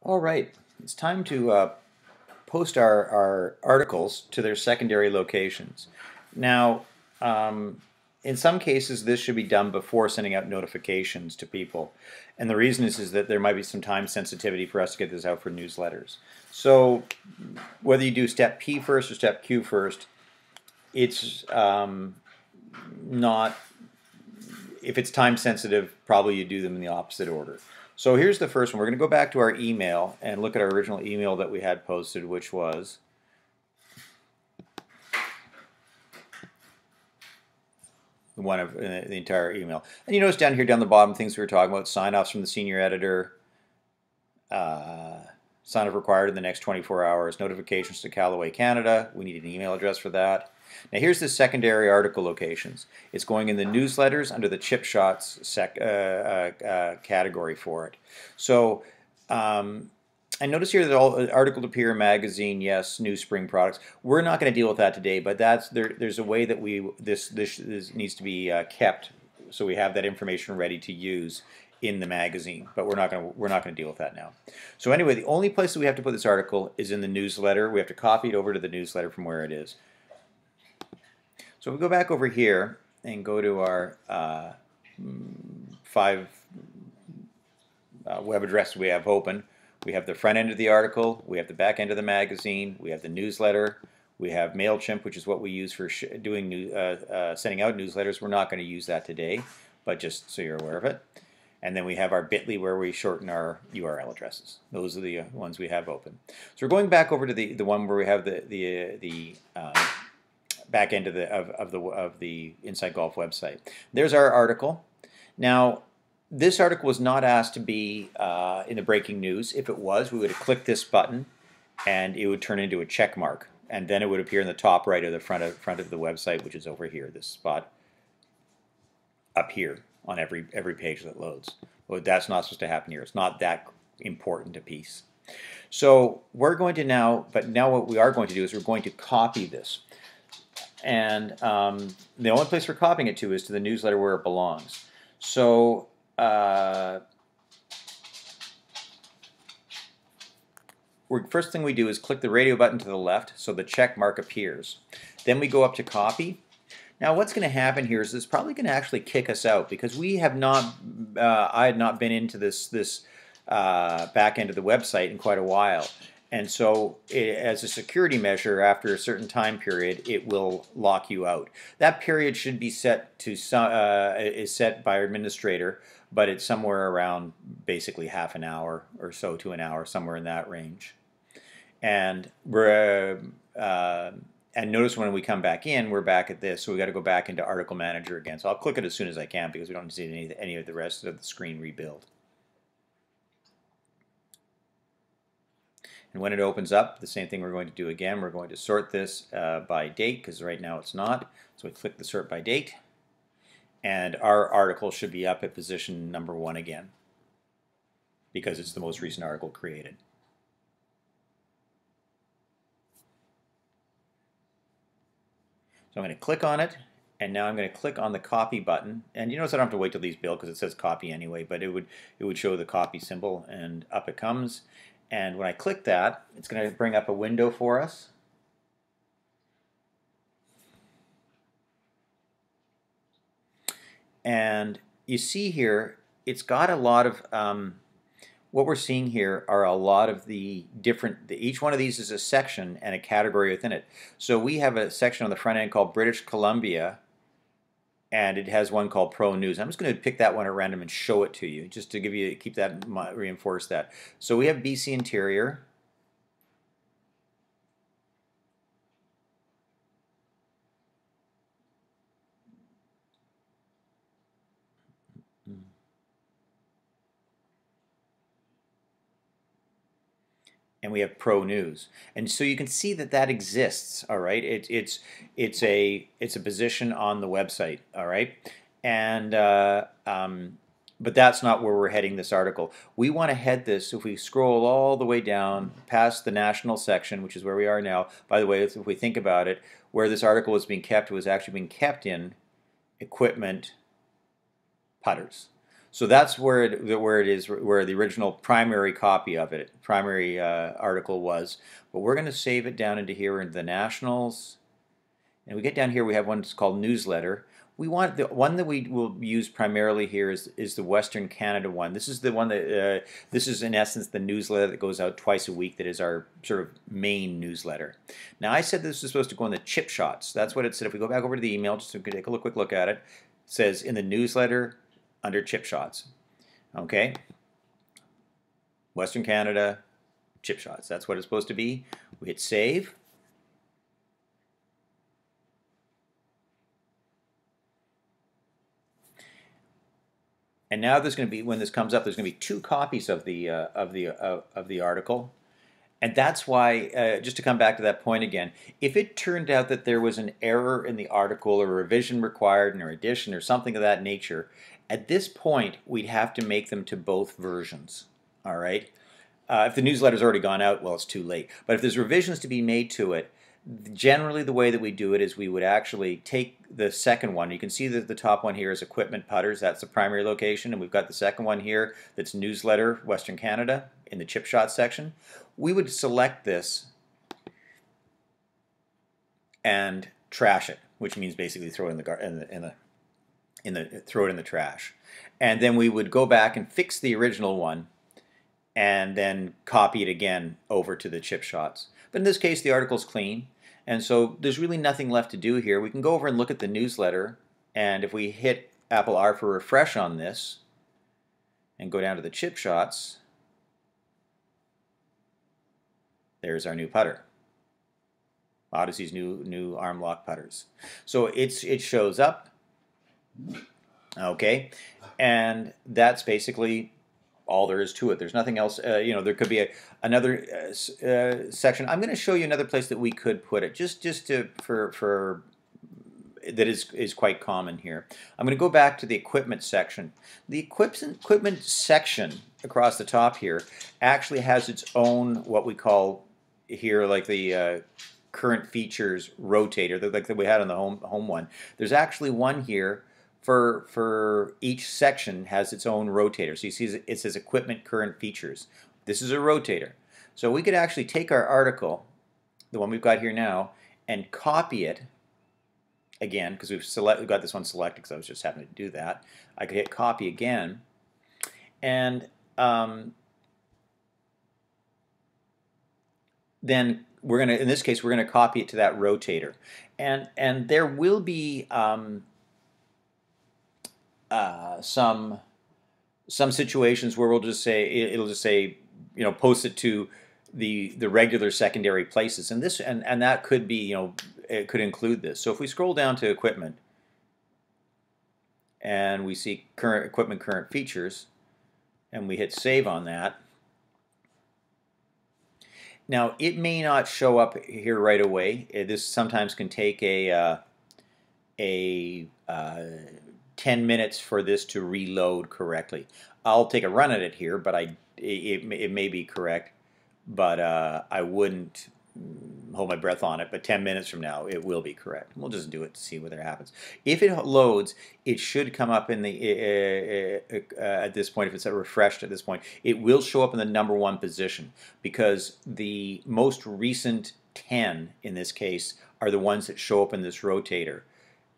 All right, it's time to post our articles to their secondary locations. Now, um, in some cases, this should be done before sending out notifications to people. And the reason is that there might be some time sensitivity for us to get this out for newsletters. So, whether you do step P first or step Q first, it's not, if it's time sensitive, probably you do them in the opposite order. So here's the first one. We're going to go back to our email and look at our original email that we had posted, which was one of the entire email. And you notice down here, down the bottom, things we were talking about: sign-offs from the senior editor, sign-off required in the next 24 hours, notifications to Callaway Canada. We need an email address for that. Now here's the secondary article locations. It's going in the newsletters under the chip shots category for it. So I notice here that all article to appear magazine, yes, new spring products. We're not going to deal with that today, but there's a way that this needs to be kept, so we have that information ready to use in the magazine. But we're not going to deal with that now. So anyway, the only place that we have to put this article is in the newsletter. We have to copy it over to the newsletter from where it is. So if we go back over here and go to our five web addresses we have open. We have the front end of the article, we have the back end of the magazine, we have the newsletter, we have MailChimp, which is what we use for sending out newsletters. We're not going to use that today, but just so you're aware of it. And then we have our bit.ly where we shorten our URL addresses. Those are the ones we have open. So we're going back over to the one where we have the back end of the Inside Golf website. There's our article. Now, this article was not asked to be in the breaking news. If it was, we would have clicked this button and it would turn into a check mark. And then it would appear in the top right of the front of the website, which is over here, this spot up here on every page that loads. Well, that's not supposed to happen here. It's not that important a piece. So we're going to now what we are going to do is we're going to copy this. And the only place we're copying it to is to the newsletter where it belongs. So first thing we do is click the radio button to the left so the check mark appears. Then we go up to copy. Now what's going to happen here is it's probably going to actually kick us out because we have not, I had not been into this back end of the website in quite a while. And so as a security measure, after a certain time period, it will lock you out. That period should be set to is set by our administrator, but it's somewhere around basically half an hour or so to an hour, somewhere in that range. And and notice when we come back in, we're back at this, so we got to go back into Article Manager again. So I'll click it as soon as I can because we don't see any of the rest of the screen rebuild. And when it opens up, the same thing we're going to do again. We're going to sort this by date because right now it's not. So we click the sort by date. And our article should be up at position number 1 again because it's the most recent article created. So I'm going to click on it. And now I'm going to click on the copy button. And you notice I don't have to wait till these build because it says copy anyway. But it would show the copy symbol. And up it comes. And when I click that, it's going to bring up a window for us. And you see here, it's got a lot of, what we're seeing here are a lot of the different, each one of these is a section and a category within it. So we have a section on the front end called British Columbia, and it has one called Pro News. I'm just going to pick that one at random and show it to you, just to keep that, reinforce that. So we have BC Interior. And we have Pro News, and so you can see that that exists. All right, it's a position on the website. All right, and but that's not where we're heading this article. We want to head this, if we scroll all the way down past the national section, which is where we are now. By the way, if we think about it, where this article was being kept was actually being kept in equipment putters. So that's where it is, where the original primary copy of it, primary article was. But we're going to save it down into here into the Nationals. And we get down here, we have one that's called Newsletter. We want the one that we will use primarily here is the Western Canada one. This is the one that this is in essence the newsletter that goes out twice a week. That is our sort of main newsletter. Now I said this is supposed to go in the chip shots. That's what it said. If we go back over to the email, just to take a quick look at it, it says in the newsletter under chip shots. Okay, Western Canada chip shots. That's what it's supposed to be. We hit save. And now there's going to be, when this comes up, there's going to be 2 copies of the article, and that's why. Just to come back to that point again, if it turned out that there was an error in the article or a revision required or addition or something of that nature, at this point we'd have to make them to both versions. All right. If the newsletter's already gone out, well, it's too late. But if there's revisions to be made to it, generally the way that we do it is we would actually take the second one. You can see that the top one here is equipment putters. That's the primary location. And we've got the second one here that's newsletter, Western Canada, in the chip shot section. We would select this and trash it, which means basically throw it throw it in the trash. And then we would go back and fix the original one and then copy it again over to the chip shots. But in this case, the article's clean, and so there's really nothing left to do here. We can go over and look at the newsletter, and if we hit Apple R for refresh on this and go down to the chip shots, there's our new putter. Odyssey's new arm lock putters. So it shows up, okay, and that's basically all there is to it. There's nothing else. There could be another section. I'm going to show you another place that we could put it, just for that is quite common here. I'm going to go back to the equipment section. The equipment section across the top here actually has its own, what we call here, like the current features rotator, like that we had on the home one. There's actually one here for each section has its own rotator. So you see it says equipment current features. This is a rotator. So we could actually take our article, the one we've got here now, and copy it again, because we've got this one selected because I was just having to do that. I could hit copy again, and then we're gonna, in this case, we're gonna copy it to that rotator, and there will be some situations where we'll just say it'll just say, post it to the regular secondary places, and this and that could be, it could include this. So if we scroll down to equipment and we see current equipment current features and we hit save on that, now it may not show up here right away. This sometimes can take a 10 minutes for this to reload correctly. I'll take a run at it here, but it may be correct, but I wouldn't hold my breath on it. But 10 minutes from now, it will be correct. We'll just do it to see whether it happens. If it loads, it should come up in the at this point. If it's refreshed at this point, it will show up in the #1 position, because the most recent 10 in this case are the ones that show up in this rotator.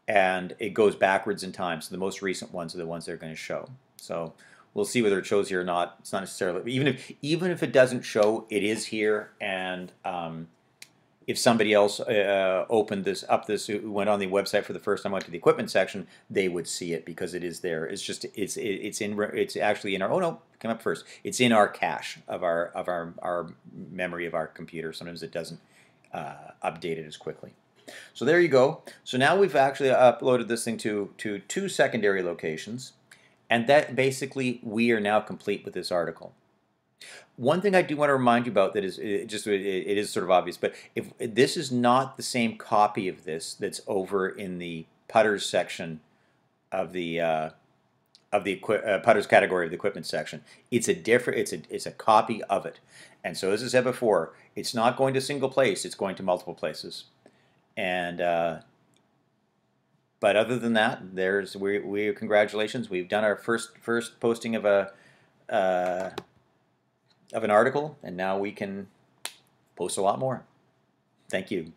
And it goes backwards in time, so the most recent ones are the ones that are going to show. So we'll see whether it shows here or not. It's not necessarily, even if it doesn't show, it is here. And if somebody else opened this up, went on the website for the first time, went to the equipment section, they would see it because it is there. It's just it's actually in our, oh no, come up first. It's in our cache of our memory of our computer. Sometimes it doesn't update it as quickly. So there you go. So now we've actually uploaded this thing to 2 secondary locations, and that basically we are now complete with this article. One thing I do want to remind you about that is it is sort of obvious, but if this is not the same copy of this that's over in the putters section of the putters category of the equipment section, it's a copy of it. And so as I said before, it's not going to a single place; it's going to multiple places. And But other than that, we congratulations. We've done our first posting of uh, an article, and now we can post a lot more. Thank you.